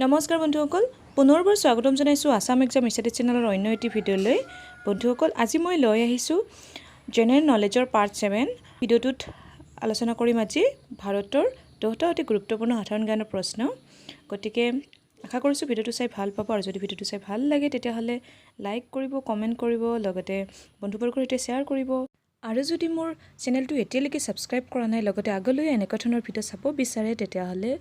নমস্কাৰ বন্ধুসকল, পুনৰবাৰ স্বাগতম জনাইছোঁ আসাম এক্সাম ষ্টাডি চেনেলৰ অন্য এটি ভিডিঅ'লৈ। বন্ধুসকল, আজি মই লৈ আহিছোঁ জেনেৰেল নলেজৰ পাৰ্ট 7। ভিডিঅ'টোত আলোচনা কৰিম আজি ভাৰতৰ 10টা অতি গুৰুত্বপূৰ্ণ সাধাৰণ জ্ঞানৰ প্ৰশ্ন। গতিকে আশা কৰিছোঁ ভিডিঅ'টো চাই ভাল পাব, আৰু যদি ভিডিঅ'টো চাই ভাল লাগে তেতিয়াহ'লে লাইক কৰিব, কমেণ্ট কৰিব, লগতে বন্ধুবৰ্গৰ সৈতে শ্বেয়াৰ কৰিব। আৰু যদি মোৰ চেনেলটো এতিয়ালৈকে ছাবস্ক্ৰাইব কৰা নাই, লগতে আগলৈ এনেকুৱা ধৰণৰ ভিডিঅ' চাব বিচাৰে, তেতিয়াহ'লে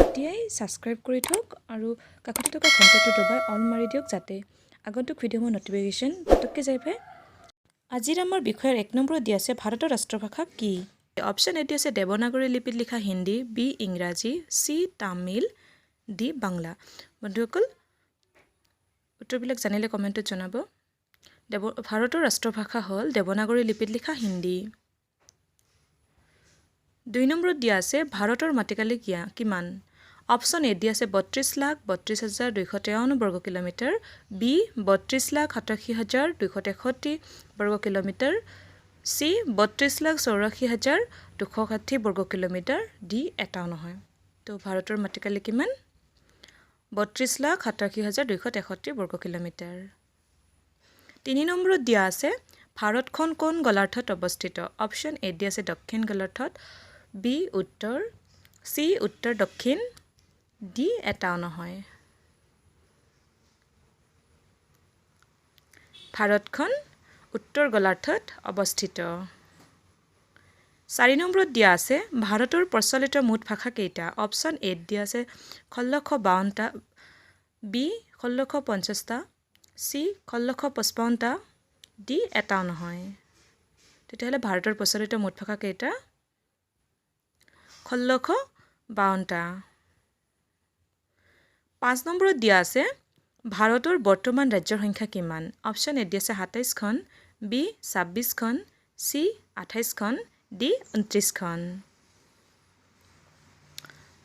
এতিয়াই ছাবস্ক্ৰাইব কৰি থওক আৰু কাষতে থকা ঘণ্টাটো দবাই অন মাৰি দিয়ক, যাতে আগন্তুক ভিডিঅ'ৰ নটিফিকেশ্যন পটককৈ যাই পায়। আজিৰ আমাৰ বিষয়ৰ 1 নম্বৰত দিয়া আছে ভাৰতৰ ৰাষ্ট্ৰভাষা কি? অপশ্যন এ দিয়া আছে দেৱনাগৰী লিপিত লিখা হিন্দী, বি ইংৰাজী, চি তামিল, ডি বাংলা। বন্ধুসকল, উত্তৰবিলাক জানিলে কমেণ্টত জনাব। ভাৰতৰ ৰাষ্ট্ৰভাষা হ'ল দেৱনাগৰী লিপিত লিখা হিন্দী। 2 নম্বৰত দিয়া আছে ভাৰতৰ মাটিকালি কিমান? অপশ্যন এ দিয়া আছে 32,32,253 বৰ্গ কিলোমিটাৰ, বি 32,87,263 বৰ্গ কিলোমিটাৰ, চি 32,84,260 বৰ্গ কিলোমিটাৰ, ডি এটাও নহয়। তো ভাৰতৰ মাটিকালি কিমান? 32,87,263 বৰ্গ কিলোমিটাৰ। 3 নম্বৰত দিয়া আছে ভাৰতখন কোন গোলাৰ্ধত অৱস্থিত? অপশ্যন এ দিয়া আছে দক্ষিণ গোলাৰ্ধত, বি উত্তৰ, চি উত্তৰ দক্ষিণ, ডি এটাও নহয়। ভাৰতখন উত্তৰ গোলাৰ্ধত অৱস্থিত। 4 নম্বৰত দিয়া আছে ভাৰতৰ প্ৰচলিত মুঠ ভাষা কেইটা? অপশ্যন এ দিয়া আছে 1652টা, বি 1650টা, চি 1655টা, ডি এটাও নহয়। তেতিয়াহ'লে ভাৰতৰ প্ৰচলিত মুঠ ভাষা কেইটা? 1652টা। 5 নম্বৰত দিয়া আছে ভাৰতৰ বৰ্তমান ৰাজ্যৰ সংখ্যা কিমান? অপশ্যন এ দিয়া আছে 27খন, বি 26খন, চি 28খন, ডি 29খন।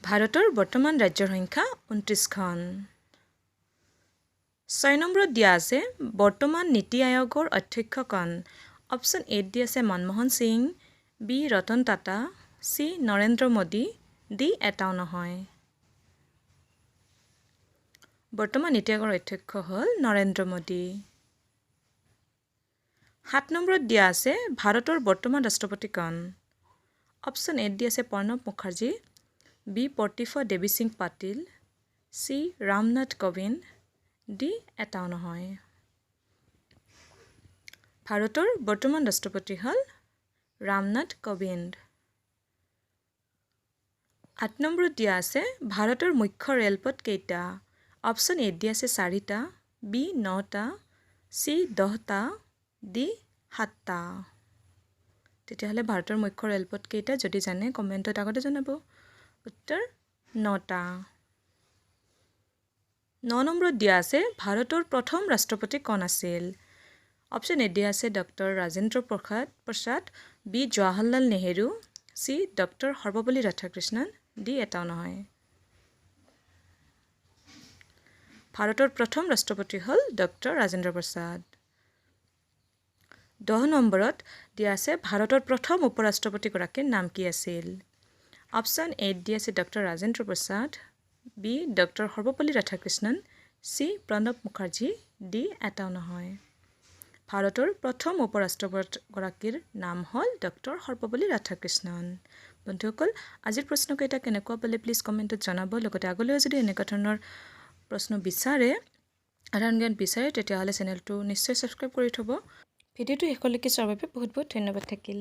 ভাৰতৰ বৰ্তমান ৰাজ্যৰ সংখ্যা 29খন। 6 নম্বৰত দিয়া আছে বৰ্তমান নীতি আয়োগৰ অধ্যক্ষ কোন? অপশ্যন এ দিয়া আছে Manmohan Singh, B Ratan Tata, C Narendra Modi, D এটাও নহয়। বৰ্তমান নীতি আয়োগৰ অধ্যক্ষ হ'ল নৰেন্দ্ৰ মোদী। 7 নম্বৰত দিয়া আছে ভাৰতৰ বৰ্তমান ৰাষ্ট্ৰপতি কোন? অপশ্যন এ দিয়া আছে প্ৰণৱ মুখাৰ্জী, বি প্ৰতীভ দেৱী সিং পাটিল, চি ৰামনাথ কোবিন্দ, ডি এটাও নহয়। ভাৰতৰ বৰ্তমান ৰাষ্ট্ৰপতি হ'ল ৰামনাথ কোবিন্দ। 8 নম্বৰত দিয়া আছে ভাৰতৰ মুখ্য ৰেলপথ কেইটা? অপশ্যন এ দিয়া আছে 4টা, বি 9টা, চি 10টা, ডি 7টা। তেতিয়াহ'লে ভাৰতৰ মুখ্য ৰেলপথ কেইটা? যদি জানে কমেণ্টত আগতে জনাব। উত্তৰ 9টা। 9 নম্বৰত দিয়া আছে ভাৰতৰ প্ৰথম ৰাষ্ট্ৰপতি কোন আছিল? অপশ্যন এ দিয়া আছে doctor Rajendra Prasad, B Jawaharlal Nehru, C doctor Sarvepalli Radhakrishnan, D এটাও নহয়। ভাৰতৰ প্ৰথম ৰাষ্ট্ৰপতি হ'ল ডক্টৰ ৰাজেন্দ্ৰ প্ৰসাদ। 10 নম্বৰত দিয়া আছে ভাৰতৰ প্ৰথম উপ ৰাষ্ট্ৰপতিগৰাকীৰ নাম কি আছিল? অপশ্যন এ দিয়া আছে doctor Rajendra Prasad, B doctor Sarvepalli Radhakrishnan, C Pranab Mukherjee, D এটাও নহয়। ভাৰতৰ প্ৰথম উপ ৰাষ্ট্ৰপতিগৰাকীৰ নাম হ'ল ডক্টৰ সৰ্বপল্লী ৰাধাকৃষ্ণন। বন্ধুসকল, আজিৰ প্ৰশ্নকেইটা কেনেকুৱা পালে প্লিজ কমেণ্টত জনাব। লগতে আগলৈও যদি এনেকুৱা ধৰণৰ প্ৰশ্ন বিচাৰে, সাধাৰণ জ্ঞান বিচাৰে, তেতিয়াহ'লে চেনেলটো নিশ্চয় ছাবস্ক্ৰাইব কৰি থ'ব। ভিডিঅ'টো শেষলৈকে চোৱাৰ বাবে বহুত বহুত ধন্যবাদ থাকিল।